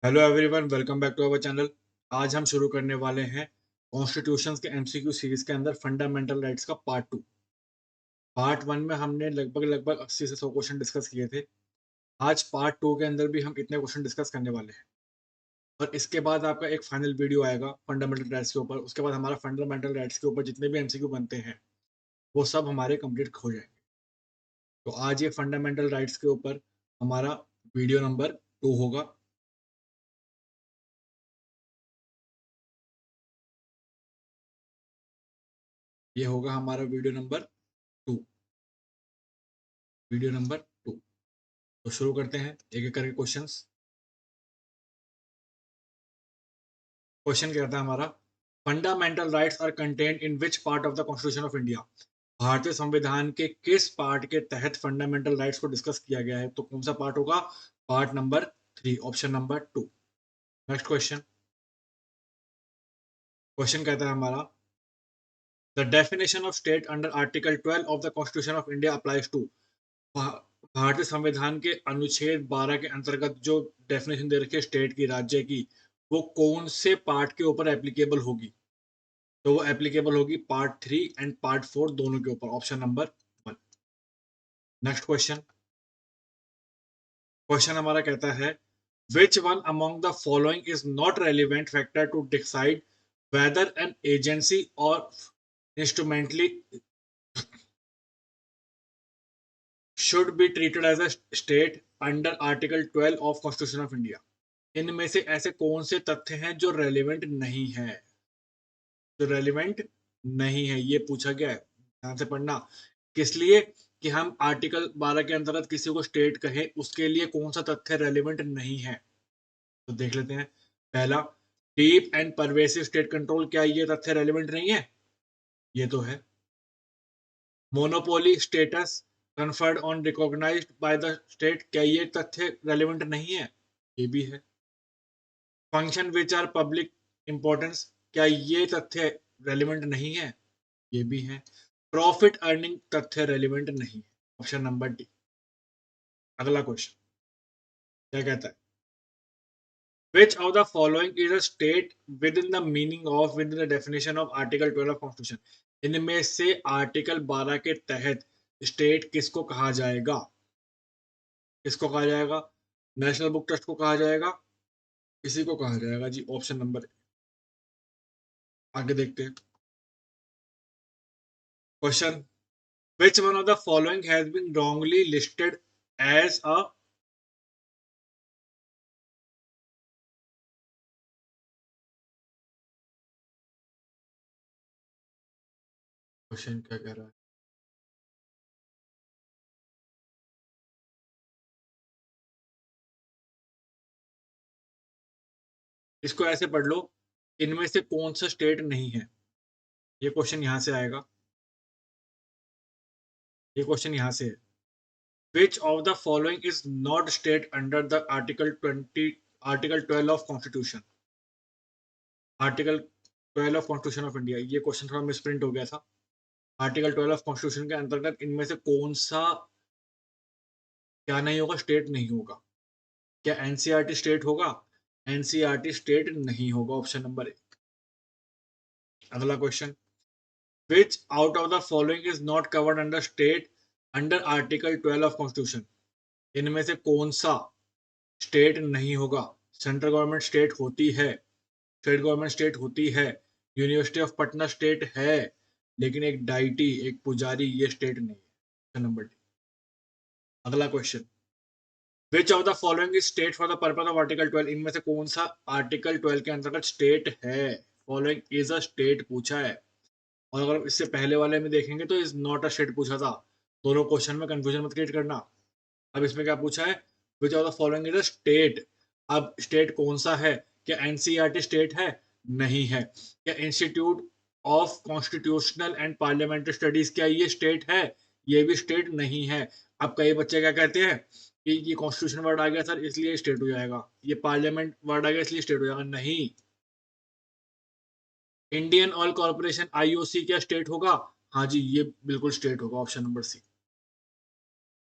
Hello everyone, welcome back to our channel. आज हम शुरू करने वाले हैं कॉन्स्टिट्यूशंस के एमसीक्यू सीरीज के अंदर फंडामेंटल राइट्स का पार्ट 2। पार्ट 1 में हमने लगभग 80 से 100 क्वेश्चन डिस्कस किए थे। आज पार्ट 2 के अंदर भी हम इतने क्वेश्चन डिस्कस करने वाले हैं और इसके बाद आपका एक फाइनल वीडियो आएगा फंडामेंटल राइट्स के ऊपर। उसके बाद हमारा फंडामेंटल राइट्स के ऊपर जितने भी एमसीक्यू बनते हैं वो सब हमारे कंप्लीट हो जाएंगे। तो आज ये फंडामेंटल राइट्स के ऊपर हमारा वीडियो नंबर 2 होगा। ये होगा हमारा वीडियो नंबर 2। तो शुरू करते हैं एक एक करके क्वेश्चंस। क्वेश्चन कहता है हमारा, fundamental rights are contained in which part of the constitution of India. भारतीय संविधान के किस पार्ट के तहत फंडामेंटल राइट्स को डिस्कस किया गया है? तो कौन सा पार्ट होगा? Part number 3, option number 2। Next question. Question कहता है हमारा, the definition of state under article 12 of the constitution of India applies to. भारतीय संविधान के अनुच्छेद 12 के अंतर्गत जो डेफिनेशन दे रखी है स्टेट की, राज्य की, वो कौन से पार्ट के ऊपर एप्लीकेबल होगी? तो वो एप्लीकेबल होगी पार्ट 3 एंड पार्ट 4 दोनों के ऊपर, option number 1। Next question. Question हमारा कहता है, which one among the following is not relevant factor to decide whether an agency or instrumentally should be treated as a state under article 12 of constitution of India. इनमें से ऐसे कौन से तथ्य हैं जो रेलिवेंट नहीं है? जो रेलिवेंट नहीं है ये पूछा गया है, ध्यान से पढ़ना। किस लिए? कि हम आर्टिकल 12 के अंतर्गत किसी को स्टेट कहें, उसके लिए कौन सा तथ्य रेलिवेंट नहीं है? तो देख लेते हैं। पहला, deep and pervasive state control, क्या ये तथ्य रेलिवेंट नहीं है? ये तो है। Monopoly status conferred on recognised by the state, क्या ये तथ्य रेलिवेंट नहीं है? ये भी है। Function which are public importance, क्या ये तथ्य रेलिवेंट नहीं है? ये भी है। प्रॉफिट अर्निंग तथ्य रेलिवेंट नहीं है, ऑप्शन नंबर डी। अगला क्वेश्चन क्या कहता है, which of the following is a state within the meaning of within the definition of article 12 of constitution। इनमें से आर्टिकल 12 के तहत स्टेट किसको कहा जाएगा? किसको कहा जाएगा? नेशनल बुक ट्रस्ट को कहा जाएगा, इसी को कहा जाएगा जी, ऑप्शन नंबर। आगे देखते हैं question, which one of the following has been wrongly listed as a। Question क्या कह रहा है? इसको ऐसे पढ़ लो, इनमें से कौन सा स्टेट नहीं है। ये क्वेश्चन यहां से आएगा, ये क्वेश्चन यहां से है। Which of the following is not state under the Article 12 of Constitution? Article 12 of constitution of India, ये क्वेश्चन थोड़ा मिसप्रिंट हो गया था। आर्टिकल 12 ऑफ कॉन्स्टिट्यूशन के अंतर्गत इनमें से कौन सा क्या नहीं होगा? स्टेट नहीं होगा। क्या एनसीईआरटी स्टेट होगा? एनसीईआरटी स्टेट नहीं होगा, ऑप्शन नंबर ए। अगला question, which out of the following is not covered under state under article 12 of constitution. इनमें से कौन सा स्टेट नहीं होगा? सेंट्रल गवर्नमेंट स्टेट होती है, स्टेट गवर्नमेंट स्टेट होती है, यूनिवर्सिटी ऑफ पटना स्टेट है, लेकिन एक डाइटी, एक पुजारी, ये स्टेट नहीं है। Number D. अगला question, which of the following is state for the purpose of article 12। इनमें से कौन सा आर्टिकल 12 के अंतर्गत स्टेट है? फॉलोइंग इज अ स्टेट पूछा है। और अगर इससे पहले वाले में देखेंगे तो इज नॉट अ स्टेट पूछा था। दोनों क्वेश्चन में कंफ्यूजन मत क्रिएट करना। अब इसमें क्या पूछा है? विच of the following is a state. अब स्टेट कौन सा है? क्या एनसीईआरटी स्टेट है? नहीं है। क्या institute of constitutional and parliamentary studies, क्या ये स्टेट है? ये भी स्टेट नहीं है। अब कई बच्चे क्या कहते हैं कि ये कॉन्स्टिट्यूशन वर्ड आ गया सर इसलिए स्टेट हो जाएगा, ये पार्लियामेंट वर्ड आ गया इसलिए स्टेट हो जाएगा। नहीं, इंडियन ऑयल कॉर्पोरेशन आईओसी क्या स्टेट होगा? हाँ जी, ये बिल्कुल स्टेट होगा, ऑप्शन नंबर सी।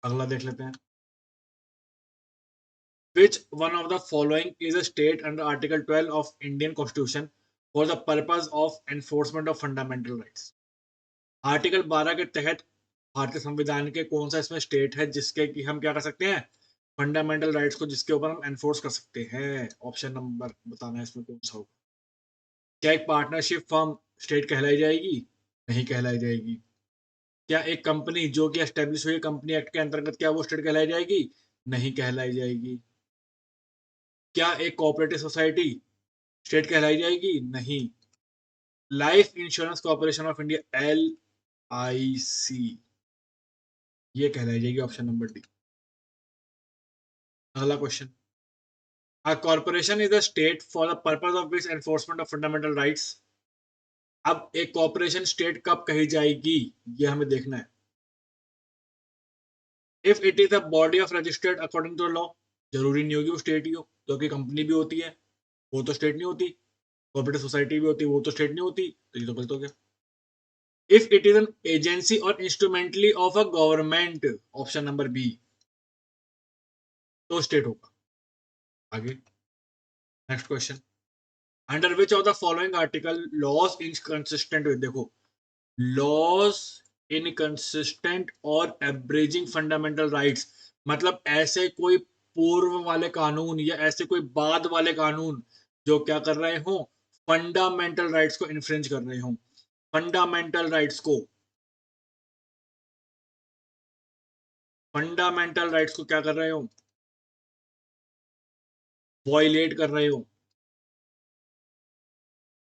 अगला देख लेते हैं। Which one of the following is a state under Article 12 of Indian Constitution for the purpose of enforcement of fundamental rights? Article 12 के तहत भारतीय संविधान के कौन सा इसमें स्टेट है जिसके कि हम क्या कर सकते हैं, फंडामेंटल राइट्स को जिसके ऊपर हम एनफोर्स कर सकते हैं? ऑप्शन नंबर बताना है इसमें कौन सा होगा। क्या एक पार्टनरशिप फर्म स्टेट कहलाई जाएगी? नहीं कहलाई जाएगी। क्या एक कंपनी जो कि एस्टेब्लिश हुई कंपनी एक्ट के अंतर्गत क्या वो स्टेट कहलाई जाएगी? नहीं कहलाई जाएगी। क्या एक कोऑपरेटिव सोसाइटी स्टेट कहलाई जाएगी? नहीं। Life insurance corporation of India LIC ये कहलाई जाएगी, ऑप्शन नंबर डी। अगला question, a corporation is a state for the purpose of which enforcement of fundamental rights. अब एक कॉर्पोरेशन स्टेट कब कही जाएगी ये हमें देखना है। If it is a body of registered according to law, जरूरी नहीं होगी वो स्टेट ही हो, क्योंकि कंपनी भी होती है वो तो स्टेट नहीं होती, कोऑपरेटिव सोसाइटी भी होती है वो तो स्टेट नहीं होती, तो ये तो गलत हो गया। If it is an agency or instrumentally of a government, option number B, तो स्टेट होगा। आगे next question, under which of the following article laws inconsistent with, देखो laws inconsistent or abridging fundamental rights, मतलब ऐसे कोई पूर्व वाले कानून या ऐसे कोई बाद वाले कानून जो क्या कर रहे हो, फंडामेंटल राइट्स को इन्फ्रिंज कर रहे हो, फंडामेंटल राइट्स को, फंडामेंटल राइट्स को क्या कर रहे हो, वॉयलेट कर रहे हो,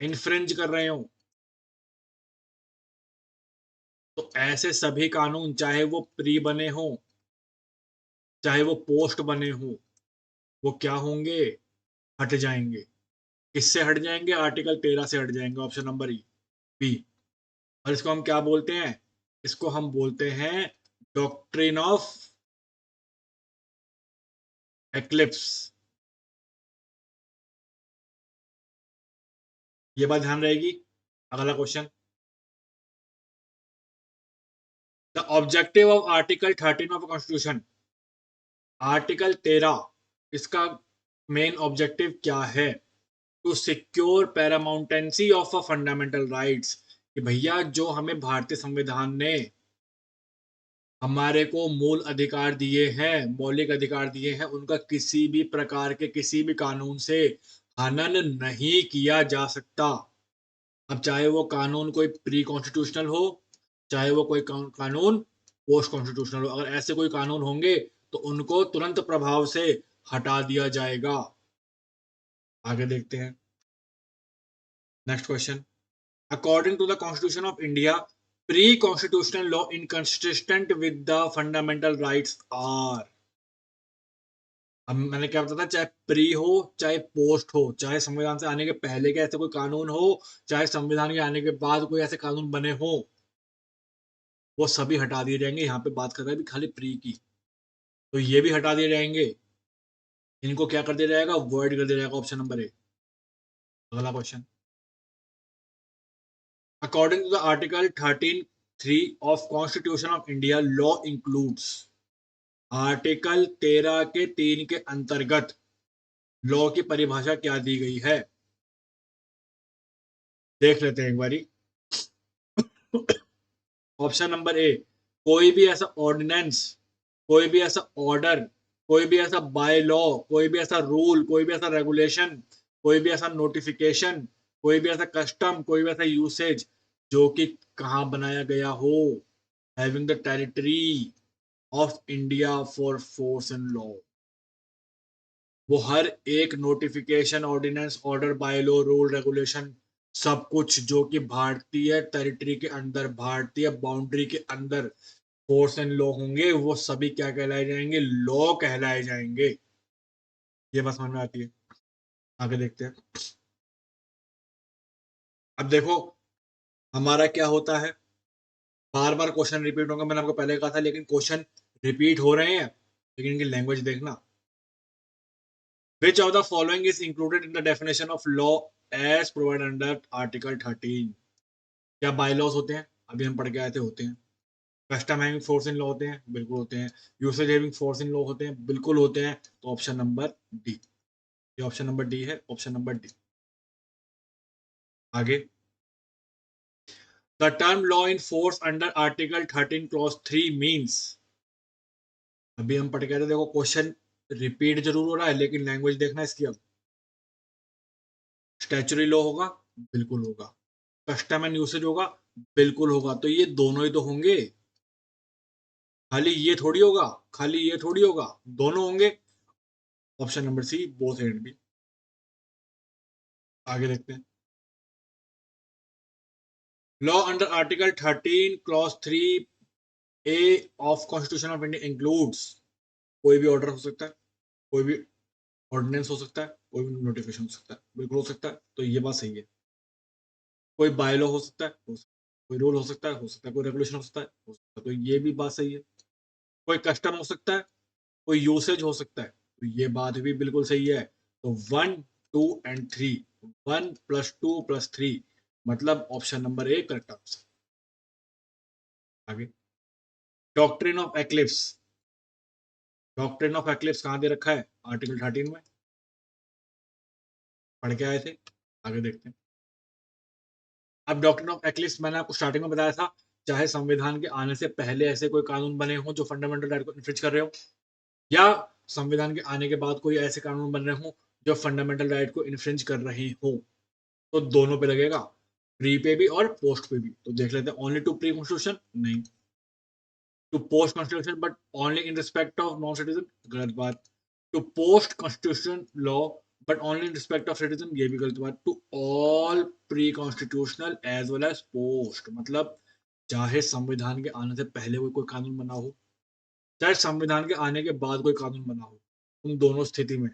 इन्फ्रिंज कर रहे हो, तो ऐसे सभी कानून चाहे वो प्री बने हो चाहे वो पोस्ट बने हो, वो क्या होंगे, हट जाएंगे। किससे हट जाएंगे? आर्टिकल 13 से हट जाएंगे, ऑप्शन नंबर ई, बी। और इसको हम क्या बोलते हैं? इसको हम बोलते हैं डॉक्ट्रिन ऑफ एक्लिप्स। ये बात ध्यान रहेगी। अगला question, the objective of article 13 of constitution, article 13 इसका मेन ऑब्जेक्टिव क्या है? To secure paramountcy of a fundamental rights, कि भैया जो हमें भारतीय संविधान ने हमारे को मूल अधिकार दिए हैं, मौलिक अधिकार दिए हैं, उनका किसी भी प्रकार के किसी भी कानून से हनन नहीं किया जा सकता। अब चाहे वो कानून कोई प्री कॉन्स्टिट्यूशनल हो चाहे वो कोई कानून पोस्ट कॉन्स्टिट्यूशनल हो, अगर ऐसे कोई कानून होंगे तो उनको तुरंत प्रभाव से हटा दिया जाएगा। आगे देखते हैं next question, according to the constitution of India pre constitutional law inconsistent with the fundamental rights are. अब मैंने क्या बताया था, चाहे प्री हो चाहे पोस्ट हो, चाहे संविधान से आने के पहले के ऐसे कोई कानून हो चाहे संविधान के आने के बाद कोई ऐसे कानून बने हो, वो सभी हटा दिए जाएंगे। यहाँ पे बात कर रहे हैं खाली प्री की, तो ये भी हटा दिए जाएंगे। इनको क्या कर दिया जाएगा? वर्ड कर दिया जाएगा, ऑप्शन नंबर ए। अगला question, according to the article 13(3) of constitution of India law includes, article 13 के 3 के अंतर्गत लॉ की परिभाषा क्या दी गई है? देख लेते हैं एक बारी। ऑप्शन नंबर ए, कोई भी ऐसा ऑर्डिनेंस, कोई भी ऐसा ऑर्डर, कोई भी ऐसा बाय लॉ, कोई भी ऐसा रूल, कोई भी ऐसा रेगुलेशन, कोई भी ऐसा नोटिफिकेशन, कोई भी ऐसा कस्टम, कोई भी ऐसा यूसेज जो कि कहाँ बनाया गया हो, having the territory of India for force and law, वो हर एक notification, ordinance, order, by law, rule, regulation, सब कुछ जो कि भारतीय टेरिटरी के अंदर, भारतीय बाउंड्री के अंदर फोर्स एंड लॉ होंगे, वो सभी क्या कहलाए जाएंगे? लॉ कहलाए जाएंगे। ये बात समझ में आती है। आगे देखते हैं। अब देखो हमारा क्या होता है, बार बार क्वेश्चन रिपीट होगा, मैंने आपको पहले कहा था, लेकिन क्वेश्चन रिपीट हो रहे हैं, लेकिन इनकी लैंग्वेज देखना। Which of the following is included in the definition of law as provided under Article 13? क्या बायलॉज होते हैं? अभी हम पढ़ के आए थे, होते हैं। Custom having force in law होते हैं, बिल्कुल होते हैं। Usage having force in law होते हैं, बिल्कुल होते हैं। तो ऑप्शन नंबर डी, ये ऑप्शन नंबर डी है, ऑप्शन नंबर डी। आगे, the term law in force under article 13 clause 3 means. अभी हम पढ़ के थे, देखो क्वेश्चन रिपीट जरूर हो रहा है लेकिन लैंग्वेज देखना इसकी। अब स्टैचुरी लॉ होगा, बिल्कुल होगा। कस्टम एंड यूसेज होगा, बिल्कुल होगा। तो ये दोनों ही तो होंगे, खाली ये थोड़ी होगा, खाली ये थोड़ी होगा, दोनों होंगे। Option number C, both and B. आगे देखते हैं। Law under article 13 clause 3 a of constitution of India includes. कोई भी ऑर्डर हो सकता है, कोई भी ऑर्डिनेंस हो सकता है, कोई भी नोटिफिकेशन हो सकता है, बिल्कुल हो सकता है। तो ये बात सही है। कोई बाय लॉ हो सकता है, हो सकता है। कोई रूल हो सकता है, हो सकता है। कोई रेगुलेशन हो सकता है, हो सकता है। तो ये भी बात सही है। कोई कस्टम हो सकता है, कोई यूसेज हो सकता है, तो ये बात भी बिल्कुल सही है। तो 1 2 एंड 3, 1 + 2 + 3, मतलब option number A correct answer. आगे, doctrine of eclipse. Doctrine of eclipse कहां दे रखा है? आर्टिकल 13 में, पढ़ के आए थे। आगे देखते हैं। अब डॉक्ट्रिन ऑफ एक्लिप्स मैंने आपको स्टार्टिंग में बताया था, चाहे संविधान के आने से पहले ऐसे कोई कानून बने हो जो फंडामेंटल राइट को इन्फ्रिंज कर रहे हो, या संविधान के आने के बाद कोई ऐसे कानून बन रहे हो जो फंडामेंटल राइट को इन्फ्रिंज कर रहे हो, तो दोनों पे लगेगा, प्री पे भी और पोस्ट पे भी। तो देख लेते हैं। ओनली टू प्री कॉन्स्टिट्यूशन, नहीं। To post constitution but only in respect of non citizen, गलत बात। To post constitution law but only in respect of citizen, ये भी गलत बात। To all pre constitutional as well as post, मतलब चाहे संविधान के आने से पहले कोई कानून बना हो, चाहे संविधान के आने के बाद कोई कानून बना हो, उन दोनों स्थिति में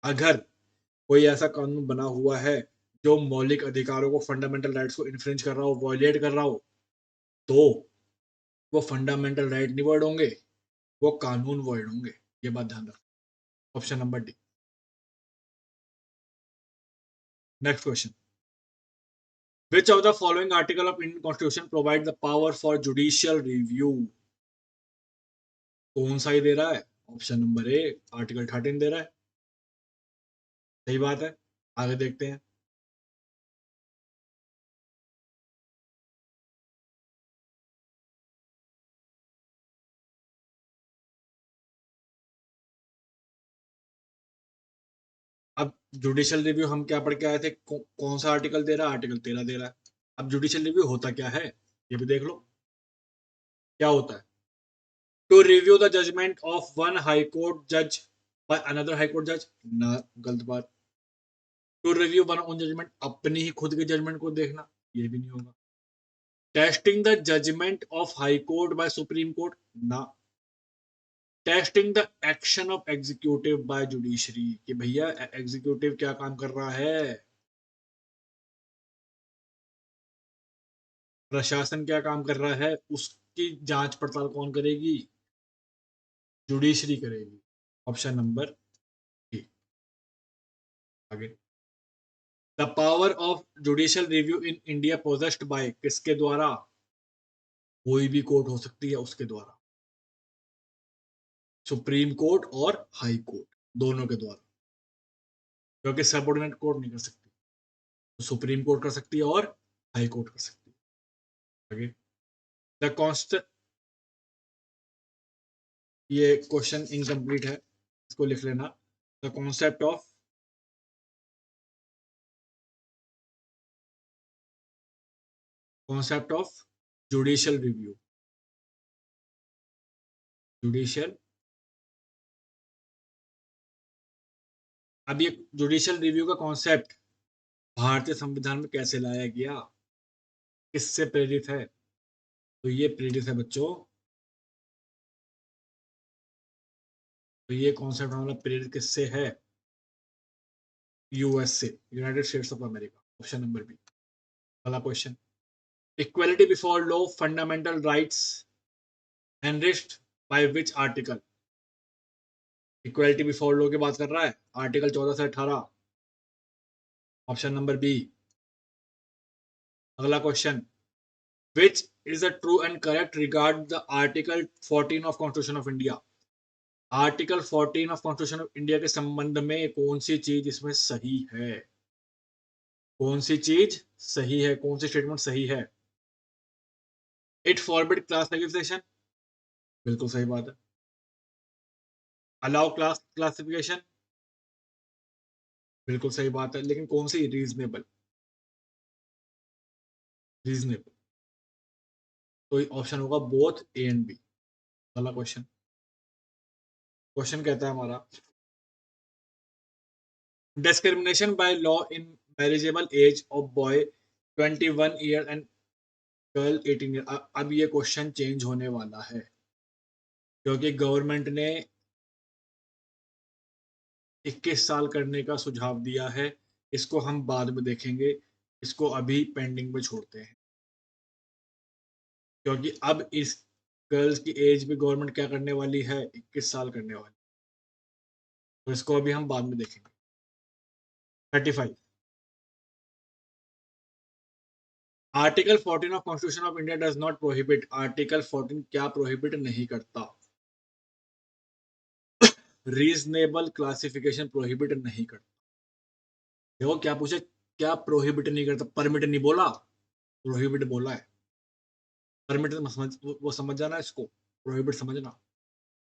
अगर कोई ऐसा कानून बना हुआ है जो मौलिक अधिकारों को, फंडामेंटल राइट्स को इन्फ्रिंज कर रहा हो, वॉयलेट कर रहा हो, तो वो फंडामेंटल राइट नहीं वर्ड होंगे, वो कानून वर्ड होंगे। ये बात ध्यान रखो। Option number D. Next question, which of the following article of Indian constitution provide the power for judicial review. कौन सा ही दे रहा है? ऑप्शन नंबर ए, आर्टिकल 13 दे रहा है। सही बात है। आगे देखते हैं। अब जुडिशियल रिव्यू हम क्या पढ़ के आए थे? कौन सा आर्टिकल दे रहा है? आर्टिकल 13 दे रहा है। अब जुडिशियल रिव्यू होता क्या है, ये भी देख लो। क्या होता है? To review the judgement of one high court जज बाय अनदर हाई कोर्ट जज, ना, गलत बात। To review one own judgement, अपनी ही खुद के जजमेंट को देखना, ये भी नहीं होगा। Testing the judgement of high court by supreme court, ना। Testing the action of executive by judiciary, कि भैया एग्जीक्यूटिव क्या काम कर रहा है, प्रशासन क्या काम कर रहा है, उसकी जांच पड़ताल कौन करेगी? जुडिशरी करेगी। Option number A. आगे, the power of judicial review in India possessed by, किसके द्वारा? कोई भी कोर्ट हो सकती है उसके द्वारा, सुप्रीम कोर्ट और हाई कोर्ट, दोनों के द्वारा। क्योंकि सबऑर्डिनेट कोर्ट नहीं कर सकती, तो सुप्रीम कोर्ट कर सकती है और हाई कोर्ट कर सकती है। आगे, द कॉन्स्ट, ये क्वेश्चन इनकम्प्लीट है, इसको लिख लेना। The concept of judicial review, judicial. अब ये जुडिशियल रिव्यू का कॉन्सेप्ट भारतीय संविधान में कैसे लाया गया, किससे प्रेरित है? तो ये प्रेरित है बच्चों, तो ये कॉन्सेप्ट हमारा प्रेरित किससे है? यूएस से, United States of America. Option number B. अगला question, equality before law fundamental rights enriched by which article. Equality before law की बात कर रहा है, आर्टिकल 14 से 18। Option number B. अगला question, which is a true and correct regard the article 14 of constitution of India. Article 14 of constitution of India के संबंध में कौन सी चीज इसमें सही है? कौन सी चीज सही है? कौन सी स्टेटमेंट सही है? इट फॉरबिड क्लास लेजिस्लेशन, बिल्कुल सही बात है। अलाउ क्लास क्लासिफिकेशन, बिल्कुल सही बात है, लेकिन कौन सी? Reasonable, reasonable. तो ऑप्शन होगा बोथ ए एंड बी। अगला क्वेश्चन, क्वेश्चन कहता है हमारा discrimination by law in marriageable age of boy 21 year and girl 18 year. अब ये क्वेश्चन चेंज होने वाला है क्योंकि गवर्नमेंट ने 21 साल करने का सुझाव दिया है। इसको हम बाद में देखेंगे, इसको अभी पेंडिंग में छोड़ते हैं क्योंकि अब इस गर्ल्स की एज भी गवर्नमेंट क्या करने वाली है? 21 साल करने वाली। तो इसको अभी हम बाद में देखेंगे। 35, article 14 of constitution of India does not prohibit. Article 14 क्या प्रोहिबिट नहीं करता? रीजनेबल क्लासिफिकेशन प्रोहिबिट नहीं करता। देखो क्या पूछे, क्या प्रोहिबिट नहीं करता? परमिट नहीं बोला, प्रोहिबिट बोला है। परमिट समझ, वो समझ जाना इसको, प्रोहिबिट समझना।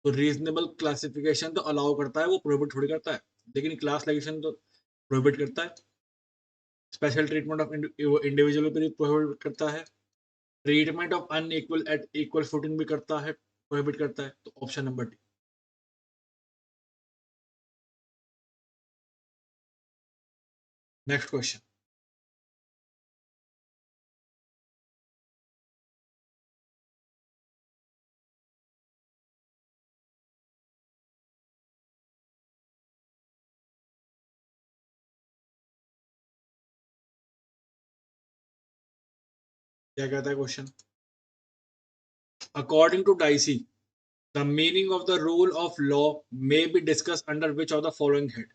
तो रीजनेबल क्लासिफिकेशन तो अलाउ करता है, वो प्रोहिबिट थोड़ी करता है। लेकिन क्लास लेजिस्लेशन तो प्रोहिबिट करता है। स्पेशल ट्रीटमेंट ऑफ इंडिविजुअल भी प्रोहिबिट करता है। Treatment of unequal at equal footing भी करता है, प्रोहिबिट करता है। तो option number D. Next question, क्या कहता है question? According to Dicey the meaning of the rule of law may be discuss under which of the following head.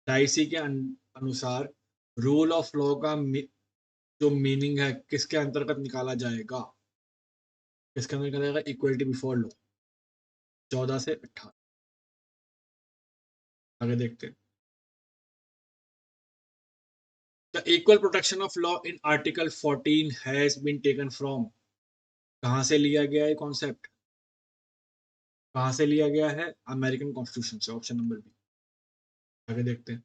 Dicey के अनुसार रूल ऑफ लॉ का जो मीनिंग है किसके अंतर्गत निकाला जाएगा? किसके अंदर निकाला जाएगा? इक्वलिटी बिफोर लॉ, 14 से 18। आगे देखते हैं। The equal protection of law in article 14 has been taken from. कहां से लिया गया है कॉन्सेप्ट? कहां से लिया गया है? अमेरिकन कॉन्स्टिट्यूशन से, ऑप्शन नंबर बी। आगे देखते हैं।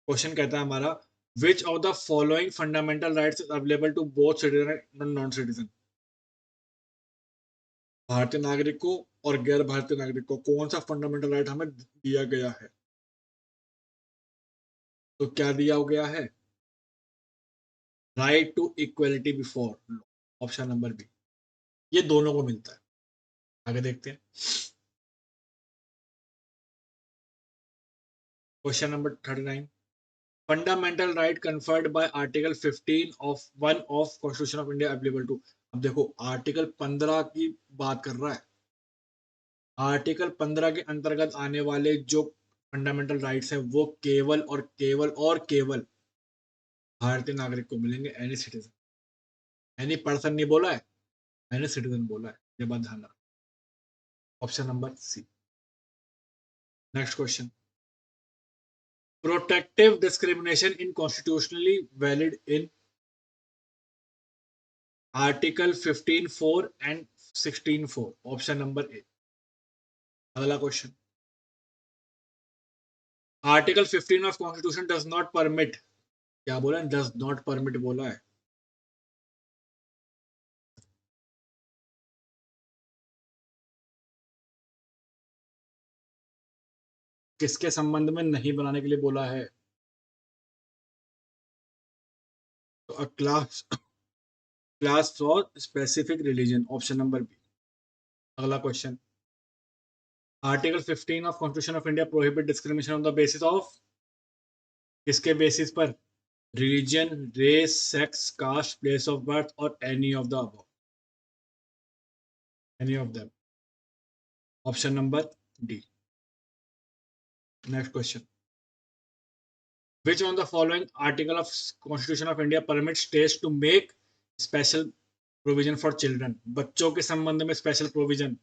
क्वेश्चन कहता है हमारा which of the following fundamental rights is available to both citizen and non citizen. भारतीय नागरिक को और गैर भारतीय नागरिक को कौन सा फंडामेंटल राइट हमें दिया गया है? तो क्या दिया गया है? Right to equality before law, option number B. ये दोनों को मिलता है। आगे देखते हैं। Question number 39, fundamental right conferred by article 15 of 1 of constitution of India available to. अब देखो आर्टिकल 15 की बात कर रहा है। आर्टिकल 15 के अंतर्गत आने वाले जो फंडामेंटल राइट्स हैं वो केवल और केवल और केवल भारतीय नागरिक को मिलेंगे, एनी सिटीजन। एनी पर्सन नहीं बोला है, एनी सिटीजन बोला है। ये बात ध्यान रखना। Option number C. Next question, protective discrimination in constitutionally valid in article 15(4) and 16(4), option number A. अगला question, article 15 of constitution does not permit. क्या बोला है? डज नॉट परमिट बोला है। किसके संबंध में नहीं बनाने के लिए बोला है? तो class, class for specific religion, option number B. अगला question, article 15 of constitution of India prohibit discrimination on the basis of. किसके बेसिस पर? Religion, race, sex, caste, place of birth or any of the above, any of them, option number D. Next question, Which on the following article of Constitution of India permits states to make special provision for children? बच्चों के संबंध में special provision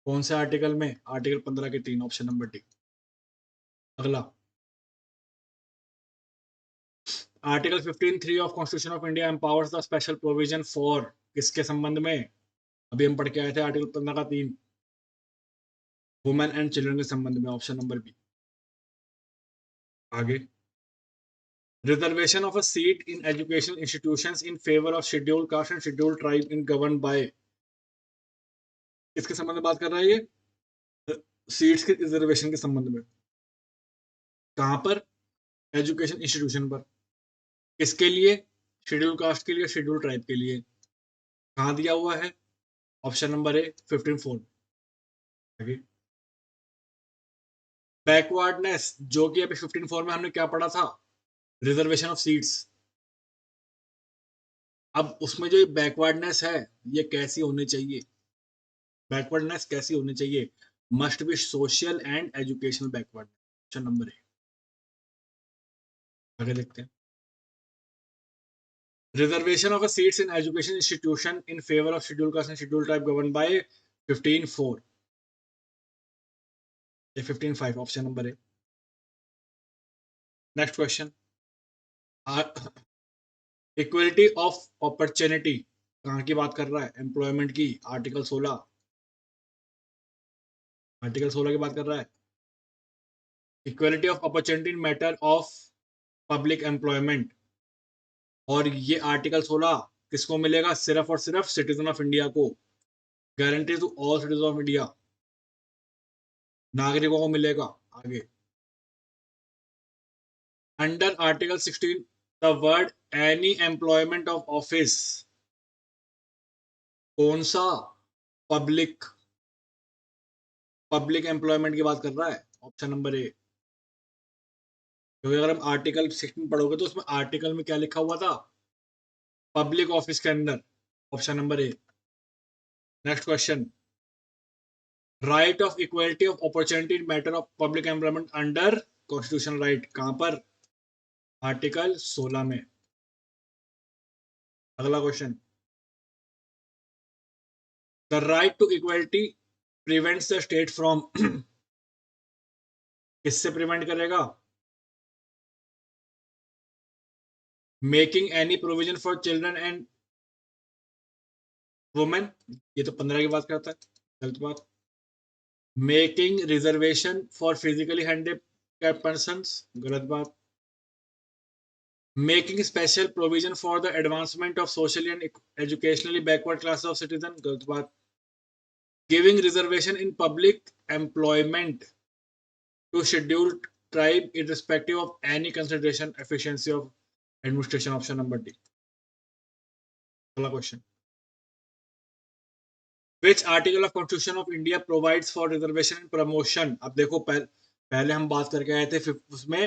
कौन से article में? Article 15 के 3, option number D. अगला, article 15(3) of constitution of India empowers the special provision for, किसके संबंध में? अभी हम पढ़ के आए थे आर्टिकल 15 का 3, वुमेन एंड चिल्ड्रन के संबंध में, ऑप्शन नंबर बी। आगे, reservation of a seat in education institutions in favour of scheduled caste and scheduled tribe in govern by, किसके संबंध में बात कर रहा है ये? सीट्स के रिजर्वेशन के संबंध में। कहां पर? एजुकेशन इंस्टीट्यूशन पर। किसके लिए? शेड्यूल कास्ट के लिए, शेड्यूल ट्राइब के लिए। कहां दिया हुआ है? ऑप्शन नंबर ए 15(4). आगे, बैकवर्डनेस, जो कि अभी 15(4) में हमने क्या पढ़ा था? Reservation of seats. अब उसमें जो बैकवर्डनेस है ये कैसी होनी चाहिए? बैकवर्डनेस कैसी होनी चाहिए? Must be social and educational backward, option number A. आगे देखते हैं, reservation of seats in education institution in favour of schedule caste and schedule tribe govern by 15(4), ये 15(5), option number A. Next question, equality of opportunity कहाँ की बात कर रहा है? एम्प्लॉयमेंट की, आर्टिकल 16, आर्टिकल 16 की बात कर रहा है। Equality of opportunity in matter of public employment, और ये आर्टिकल 16 किसको मिलेगा? सिर्फ और सिर्फ सिटीजन ऑफ इंडिया को। Guarantee to all citizen of India, नागरिकों को मिलेगा। आगे, under article 16 the word any employment of office, कौन सा? पब्लिक, पब्लिक एम्प्लॉयमेंट की बात कर रहा है, ऑप्शन नंबर ए। क्योंकि अगर हम आर्टिकल 16 पढ़ोगे तो उसमें आर्टिकल में क्या लिखा हुआ था? पब्लिक ऑफिस के अंदर, option number A. Next question, right of equality of opportunity in matter of public employment under constitution right, कहां पर? आर्टिकल 16 में। अगला question, the right to equality prevents the state from, किससे प्रिवेंट करेगा? Making any provision for children and women, ये तो 15 की बात करता है, गलत बात। Making reservation for physically handicapped persons, गलत बात। Making special provision for the advancement of socially and educationally backward class of citizen, गलत बात। Giving reservation in public employment to scheduled tribe irrespective of any consideration efficiency of administration, option number D. अगला question, which article of constitution of India provides for reservation and promotion? अब देखो पहले हम बात करके आए थे उसमें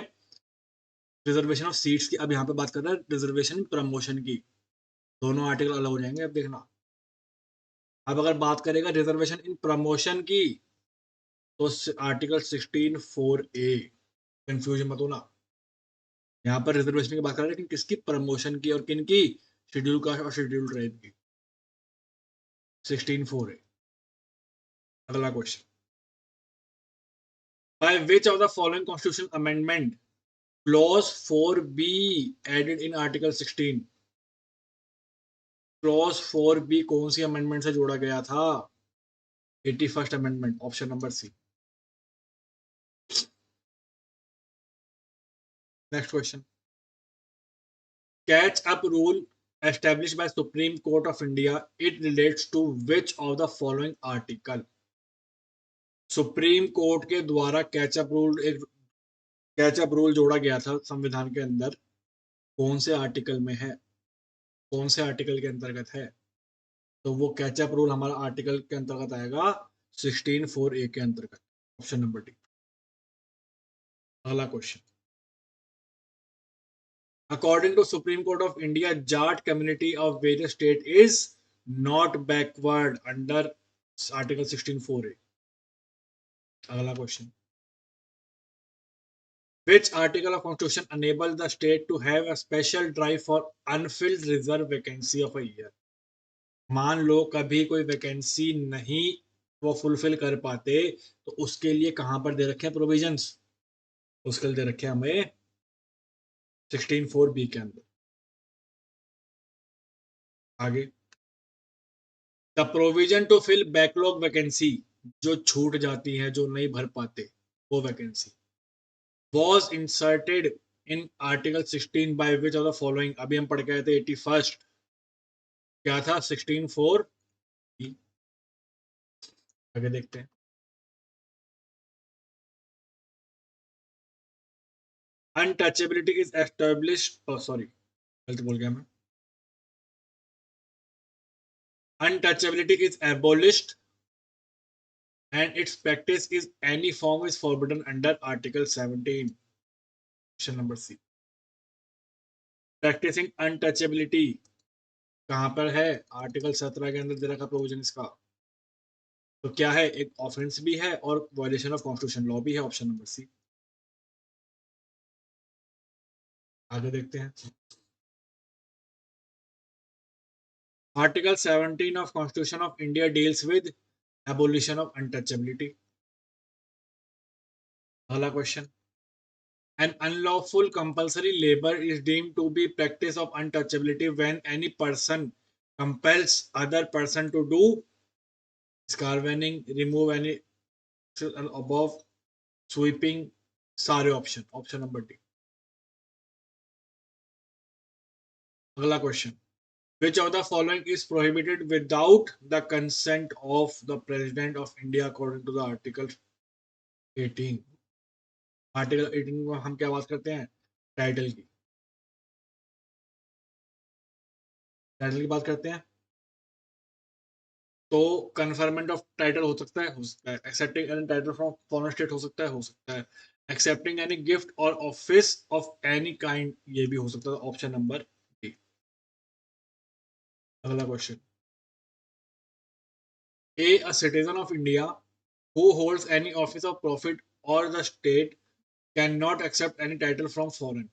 रिजर्वेशन ऑफ सीट्स की, अब यहाँ पे बात कर रहे हैं रिजर्वेशन प्रमोशन की। दोनों आर्टिकल अलग हो जाएंगे, अब देखना। अब अगर बात करेगा रिजर्वेशन इन प्रमोशन की तो आर्टिकल 16(4)A, कंफ्यूजन मत होना। यहाँ पर रिजर्वेशन की बात कर रहे हैं लेकिन किसकी? प्रमोशन की, और किन की? शेड्यूल कास्ट और शेड्यूल ट्राइब की, 16(4)A। अगला question, by which of the following constitutional amendment clause 4B added in article 16? Clause 4B कौन सी अमेंडमेंट से जोड़ा गया था? 81st amendment, option number C. Next question, catch up rule established by Supreme Court of India, it relates to which of the following article? Supreme court के द्वारा catch up rule, एक catch up rule जोड़ा गया था संविधान के अंदर, कौन से आर्टिकल में है? कौन से आर्टिकल के अंतर्गत है? तो वो कैचअप रूल हमारा आर्टिकल के अंतर्गत आएगा 16(4)A के अंतर्गत, ऑप्शन नंबर डी। अगला question, according to Supreme Court of India, Jat community of various state is not backward under article 16(4)A। अगला question, Which article of constitution enable the state to have a special drive for unfilled reserve vacancy of a year? मान लो कभी कोई vacancy नहीं वो fulfil कर पाते, तो उसके लिए कहां पर दे रखे हैं प्रोविजंस? उसके लिए दे रखे हैं हमें 16(4)(b) के अंदर। आगे, the provision to fill backlog vacancy, जो छूट जाती है, जो नहीं भर पाते वो vacancy, was inserted in article 16 by which of the following? अभी हम पढ़ के आए थे 81st, क्या था? 16(4)(b). आगे देखते हैं। अनटचेबिलिटी इज एस्टेब्लिश्ड, सॉरी गलत बोल गया मैं। Untouchability is abolished and its practice is any form is forbidden under Article 17. Option number C. Practicing untouchability कहाँ पर है? आर्टिकल 17 के अंदर दे रखा प्रोविजन इसका। तो क्या है? एक ऑफेंस भी है और वायलेशन ऑफ कॉन्स्टिट्यूशन लॉ भी है। Option number C. आगे देखते हैं। Article 17 of constitution of India deals with abolition of untouchability. अगला question, an unlawful compulsory labor is deemed to be practice of untouchability when any person compels other person to do scarvening, remove any above, sweeping, सारे option. Option number D. अगला question, which of the following is prohibited without the consent of the president of India according to the article 18? Article 18 में हम क्या बात करते हैं? Title की। Title की बात करते हैं। तो कन्फर्मेंट ऑफ टाइटल हो सकता है, हो सकता है। Accepting any title from foreign state हो सकता है, हो सकता है। Accepting any gift or office of any kind, ये भी हो सकता है। Option number D. अगला question, a uh citizen of India who holds any office of profit or the state can not accept any title from foreign.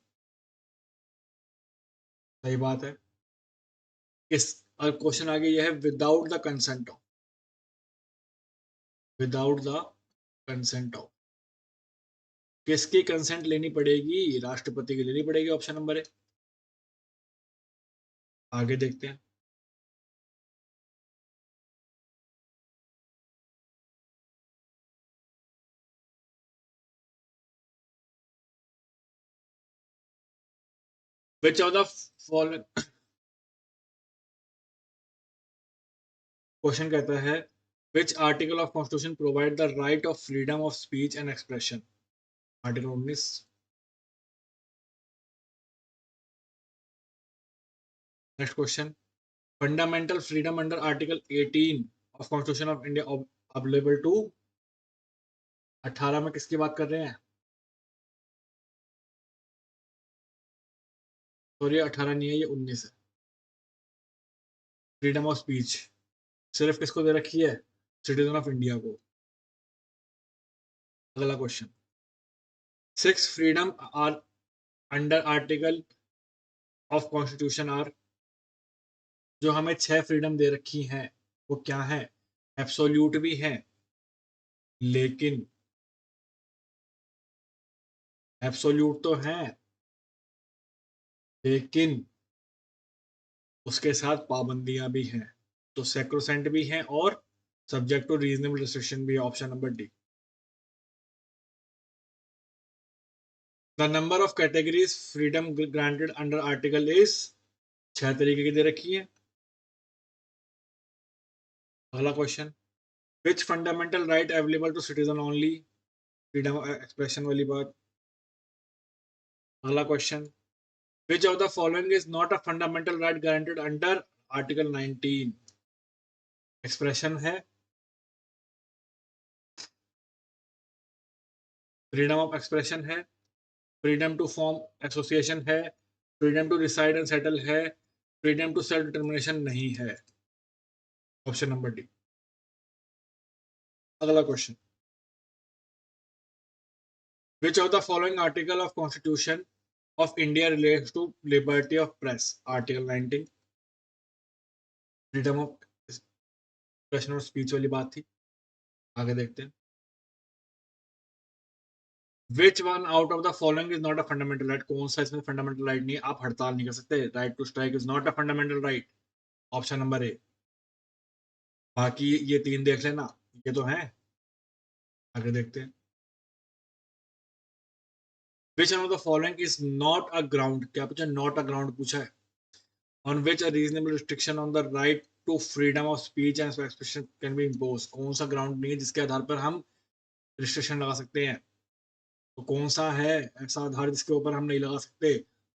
सही बात है। इस क्वेश्चन आगे यह है, without the consent of, without the consent of, किसकी consent लेनी पड़ेगी? राष्ट्रपति की लेनी पड़ेगी। Option number A. आगे देखते हैं। Which of the following, question कहता है which article of constitution provide the right of freedom of speech and expression? Article 19। Next question, fundamental freedom under article 18 of constitution of India available to? 18 में किसकी बात कर रहे हैं? Sorry 18 नहीं है, ये 19 है। फ्रीडम ऑफ स्पीच सिर्फ किसको दे रखी है? सिटीजन ऑफ इंडिया को। अगला question, 6 freedom are under article of constitution are, जो हमें 6 फ्रीडम दे रखी हैं वो क्या है? एब्सोल्यूट भी है, लेकिन एब्सोल्यूट तो है, लेकिन उसके साथ पाबंदियां भी हैं। तो सैक्रोसेंट भी हैं और सब्जेक्ट टू रीजनेबल रिस्ट्रिक्शन भी है। Option number D. The number of categories freedom granted under article is, 6 तरीके की दे रखी है। अगला question, which fundamental right available to citizen only? Freedom of expression वाली बात। अगला question, which of the following is not a fundamental right guaranteed under article 19? Expression है, फ्रीडम ऑफ एक्सप्रेशन है, फ्रीडम टू फॉर्म एसोसिएशन है, freedom to reside and settle है, freedom to self determination नहीं है। Option number D. अगला question, Which of the following article of Constitution of India relates to liberty of press? Article 19, freedom of expression और speech वाली बात थी। आगे देखते हैं। Which one out of the following is not a fundamental right? कौन सा इसमें फंडामेंटल राइट नहीं है? आप हड़ताल नहीं कर सकते। Right to strike is not a fundamental right. Option number A. बाकी ये तीन देख लेना, ये तो है। आगे देखते हैं। Which one of the following is not a ground? क्या पूछा? नॉट अ ग्राउंड पूछा है। On which a reasonable restriction on the right to freedom of speech and expression can be imposed? कौन सा ग्राउंड नहीं है जिसके आधार पर हम रिस्ट्रिक्शन लगा सकते हैं? तो कौन सा है ऐसा आधार जिसके ऊपर हम नहीं लगा सकते?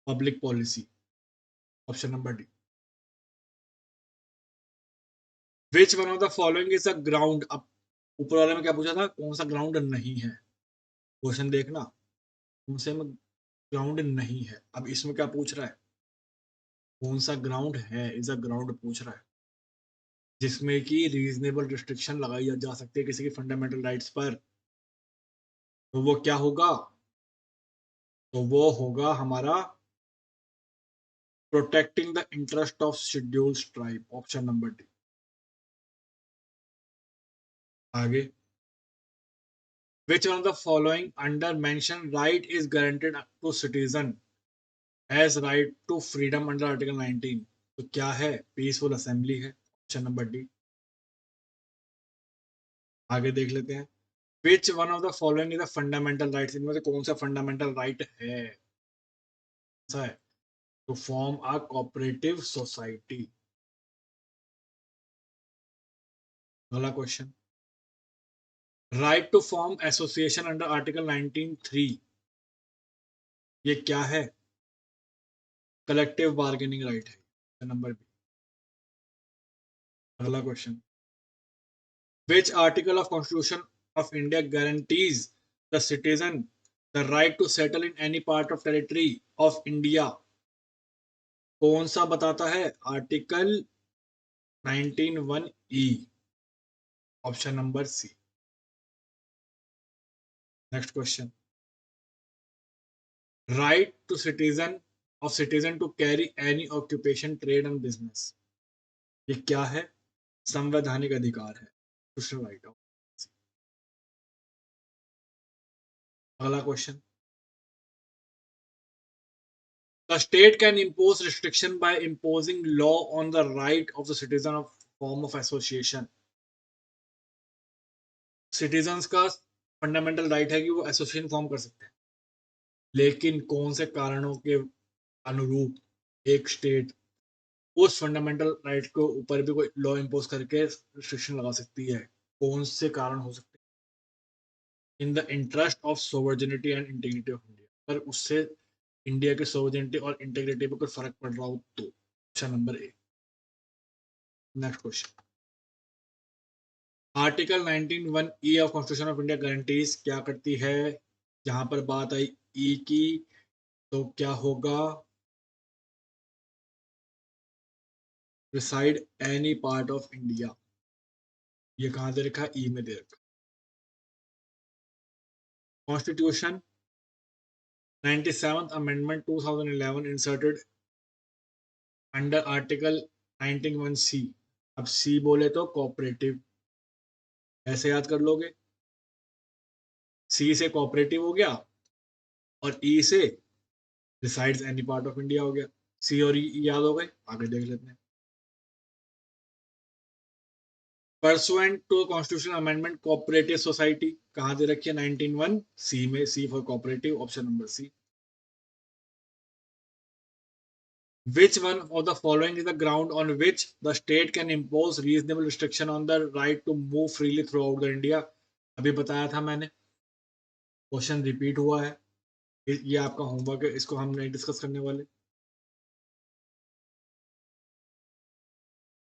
Public policy. Option number D. Which one of the following is a ground? अब ऊपर वाले में क्या पूछा था? कौन सा ग्राउंड नहीं है? क्वेश्चन देखना, कौन से में ग्राउंड नहीं है। अब इसमें क्या पूछ रहा है? कौन सा ग्राउंड है, इज अ ग्राउंड पूछ रहा है जिसमें कि रीजनेबल रिस्ट्रिक्शन लगाई जा सकती है किसी की फंडामेंटल राइट्स पर। तो वो क्या होगा? तो वो होगा हमारा protecting the interest of scheduled tribe. Option number D. आगे। Which one of the following under mention right is guaranteed to citizen as right to freedom under article 19? तो क्या है? पीसफुल असेंबली है। Option number D. आगे देख लेते हैं। Which one of the following is the fundamental rights? इनमें से कौन सा फंडामेंटल राइट है? ऐसा है to form a cooperative society. अगला question. Right to form association under article 19(3) ये क्या है? कलेक्टिव बार्गेनिंग राइट है। Number B. अगला question. Which article of constitution of India guarantees the citizen the right to settle in any part of territory of India? कौन सा बताता है? Article 19(1)(e)। Option number C. Next question. Right to citizen of citizen to carry any occupation trade and business ये क्या है? संवैधानिक अधिकार है। राइट। अगला question. The state can impose restriction by imposing law on the right of the citizen of form of association. Citizens का fundamental right है कि वो एसोसिएशन फॉर्म कर सकते हैं, लेकिन कौन से कारणों के अनुरूप एक स्टेट उस फंडामेंटल राइट के ऊपर भी कोई लॉ इम्पोज करके रिस्ट्रिक्शन लगा सकती है? कौन से कारण हो सकते हैं? In the interest of sovereignty and integrity of India. पर उससे इंडिया के सोवर्जिनिटी और इंटीग्रिटी पर कोई फर्क पड़ रहा हो तो। Option number A. Next question. Article 19(1)(e) of constitution of India guarantees क्या करती है? जहां पर बात आई ई की तो क्या होगा? Reside any part of India. ये कहां दे रखा है? ई में दे रखा। Constitution 97th amendment 2011 inserted under article 19(1)(c). अब सी बोले तो कोऑपरेटिव, ऐसे याद कर लोगे। सी से कोऑपरेटिव हो गया और ई से resides any part of India हो गया। सी और ई याद हो गए। आगे देख लेते हैं। Pursuant to constitution amendment cooperative society कहां दे रखी है? 19(1)(c) में। C for cooperative. Option number C. Which one of the following is the ground on which the state can impose reasonable restriction on the right to move freely throughout the India? अभी बताया था मैंने, question repeat हुआ है। ये आपका homework है, इसको हम नहीं डिस्कस करने वाले।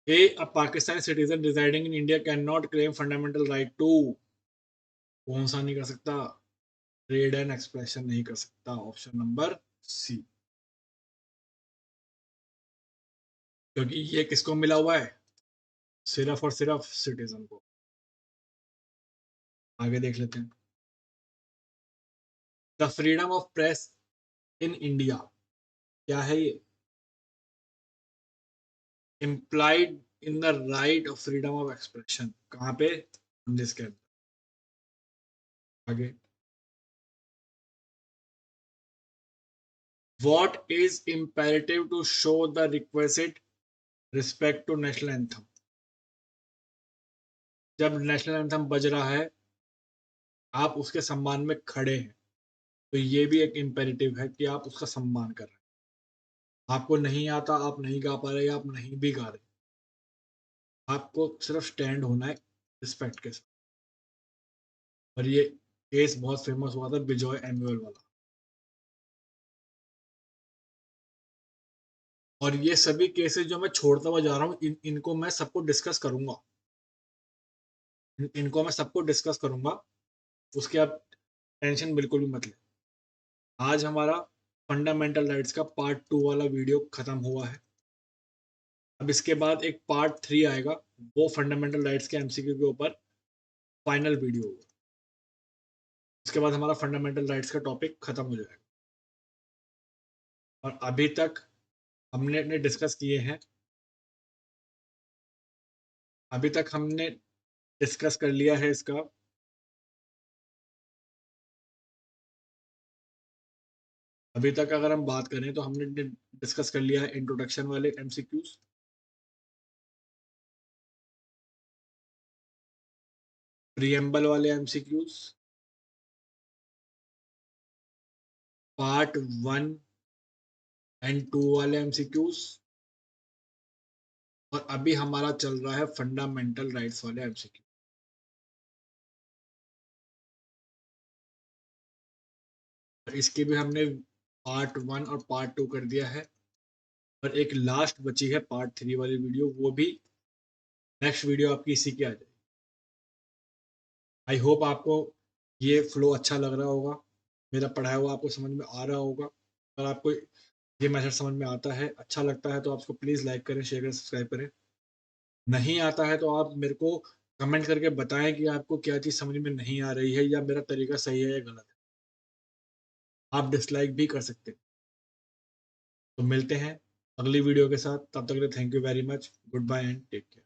A Pakistani citizen residing in India cannot claim fundamental right to। कौन सा नहीं कर सकता? ट्रेड एंड एक्सप्रेशन नहीं कर सकता। Option number C. क्योंकि ये किसको मिला हुआ है? सिर्फ और सिर्फ सिटीजन को। आगे देख लेते हैं। The freedom of press in India, क्या है ये? Implied in the right of freedom of expression, कहाँ पे? इसके आगे, what is imperative to show the request respect to national anthem, जब नेशनल एंथम बज रहा है आप उसके सम्मान में खड़े हैं, तो ये भी एक इम्पेरेटिव है कि आप उसका सम्मान कर रहे हैं। आपको नहीं आता, आप नहीं गा पा रहे, आप नहीं भी गा रहे, आपको सिर्फ स्टैंड होना है रिस्पेक्ट के साथ। और ये केस बहुत फेमस हुआ था, बिजॉय एनुअल वाला। और ये सभी केसेस जो मैं छोड़ता हुआ जा रहा हूँ, इनको मैं सबको डिस्कस करूंगा, इनको मैं सबको डिस्कस करूंगा, उसके आप टेंशन बिल्कुल भी मत ले। आज हमारा फंडामेंटल राइट्स का पार्ट 2 वाला वीडियो खत्म हुआ है। अब इसके बाद एक पार्ट 3 आएगा, वो फंडामेंटल राइट्स के एमसीक्यू के ऊपर फाइनल वीडियो होगा। उसके बाद हमारा फंडामेंटल राइट्स का टॉपिक खत्म हो जाएगा। और अभी तक हमने डिस्कस किए हैं, अभी तक हमने डिस्कस कर लिया है इसका, अभी तक अगर हम बात करें तो हमने डिस्कस कर लिया है इंट्रोडक्शन वाले एमसीक्यूज, प्रीएम्बल वाले एमसीक्यूज, पार्ट 1 एंड 2 वाले एमसीक्यूज, और अभी हमारा चल रहा है फंडामेंटल राइट्स वाले एमसीक्यू। इसके भी हमने पार्ट 1 और पार्ट 2 कर दिया है, और एक लास्ट बची है पार्ट 3 वाली वीडियो, वो भी नेक्स्ट वीडियो आपकी इसी की आ जाएगी। आई होप आपको ये फ्लो अच्छा लग रहा होगा, मेरा पढ़ाया हुआ आपको समझ में आ रहा होगा। अगर आपको ये मैथड समझ में आता है, अच्छा लगता है, तो आपको प्लीज़ लाइक करें, शेयर करें, सब्सक्राइब करें। नहीं आता है तो आप मेरे को कमेंट करके बताएं कि आपको क्या चीज़ समझ में नहीं आ रही है, या मेरा तरीका सही है या गलत है। आप डिसलाइक भी कर सकते हैं। तो मिलते हैं अगली वीडियो के साथ, तब तक के लिए thank you very much, goodbye and take care.